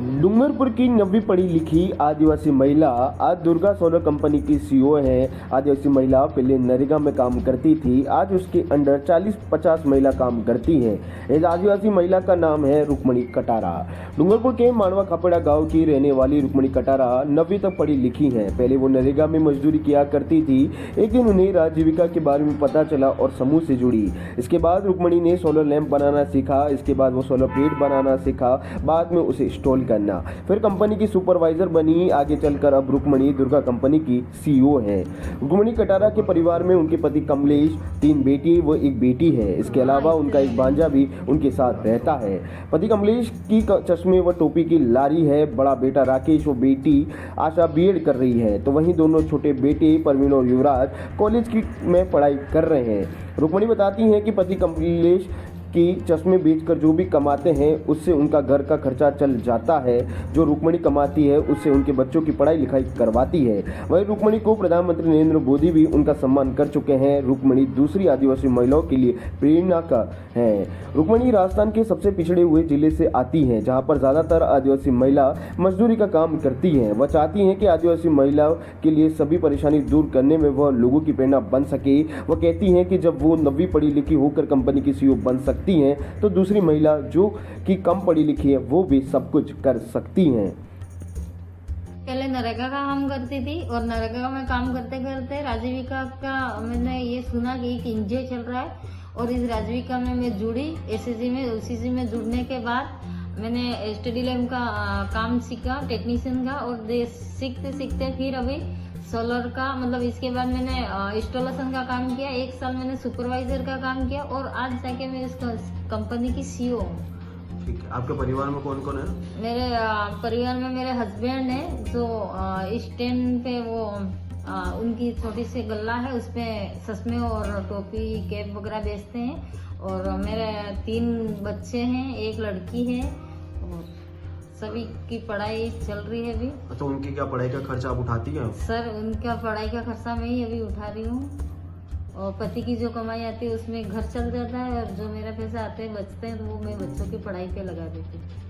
डूंगरपुर की 9वीं पढ़ी लिखी आदिवासी महिला आज दुर्गा सोलर कंपनी की सीईओ है। आदिवासी महिला पहले नरेगा में काम करती थी, आज उसके अंडर 40-50 महिला काम करती हैं। इस आदिवासी महिला का नाम है रुक्मणी कटारा। डूंगरपुर के मानवा खापड़ा गांव की रहने वाली रुक्मणी कटारा 9वीं तक पढ़ी लिखी हैं। पहले वो नरेगा में मजदूरी किया करती थी। एक दिन उन्हें राजीविका के बारे में पता चला और समूह से जुड़ी। इसके बाद रुक्मणी ने सोलर लैंप बनाना सीखा। इसके बाद वो सोलर प्लेट बनाना सीखा, बाद में उसे इंस्टॉल करना, फिर कंपनी की सुपरवाइजर बनी। आगे चलकर अब रुक्मणी दुर्गा कंपनी की सीईओ है। रुक्मणी कटारा के परिवार में उनके पति कमलेश, 3 बेटी व 1 बेटी है। इसके अलावा उनका एक भांजा भी उनके साथ रहता है। पति कमलेश की चश्मे व टोपी की लारी है। बड़ा बेटा राकेश व बेटी आशा बीएड कर रही है, तो वहीं दोनों छोटे बेटे परवीन और युवराज कॉलेज में पढ़ाई कर रहे हैं। रुक्मणी बताती हैं कि पति कमलेश कि चश्मे बेचकर जो भी कमाते हैं उससे उनका घर का खर्चा चल जाता है। जो रुक्मणी कमाती है उससे उनके बच्चों की पढ़ाई लिखाई करवाती है। वहीं रुक्मणी को प्रधानमंत्री नरेंद्र मोदी भी उनका सम्मान कर चुके हैं। रुक्मणी दूसरी आदिवासी महिलाओं के लिए प्रेरणा का है। रुक्मणी राजस्थान के सबसे पिछड़े हुए जिले से आती हैं, जहां पर ज्यादातर आदिवासी महिला मजदूरी का काम करती हैं। वह चाहती हैं कि आदिवासी महिलाओं के लिए सभी परेशानी दूर करने में वह लोगों की प्रेरणा बन सके। वह कहती हैं कि जब वो 9वीं पढ़ी लिखी होकर कंपनी की सीईओ बन सकती हैं, तो दूसरी महिला जो कि कम पढ़ी लिखी है वो भी सब कुछ कर सकती हैं। पहले नरेगा का काम करती थी और नरेगा में काम करते करते राजीविका का मैंने ये सुना कि एक एनजीओ चल रहा है और इस राजीविका में मैं जुड़ी। एसएसजी में ओसीसी में जुड़ने के बाद मैंने स्टडी लैब का काम सीखा, टेक्नीशियन का, और सीखते सीखते फिर अभी सोलर का मतलब इसके बाद मैंने इंस्टॉलेशन का काम किया। 1 साल मैंने सुपरवाइजर का काम किया और आज जाके मैं इस कंपनी की सीईओ हूँ। ठीक है। आपके परिवार में कौन कौन है? मेरे परिवार में मेरे हस्बैंड है जो स्टैंड पे वो उनकी छोटी सी गल्ला है, उसमें चश्मे और टोपी कैप वगैरह बेचते हैं। और मेरे 3 बच्चे हैं, 1 लड़की है और सभी की पढ़ाई चल रही है अभी। अच्छा, उनकी क्या पढ़ाई का खर्चा आप उठाती हैं? सर, उनका पढ़ाई का खर्चा मैं ही अभी उठा रही हूँ और पति की जो कमाई आती है उसमें घर चल जाता है और जो मेरा पैसा आते हैं बचते हैं तो वो मैं बच्चों की पढ़ाई पे लगा देती हूँ।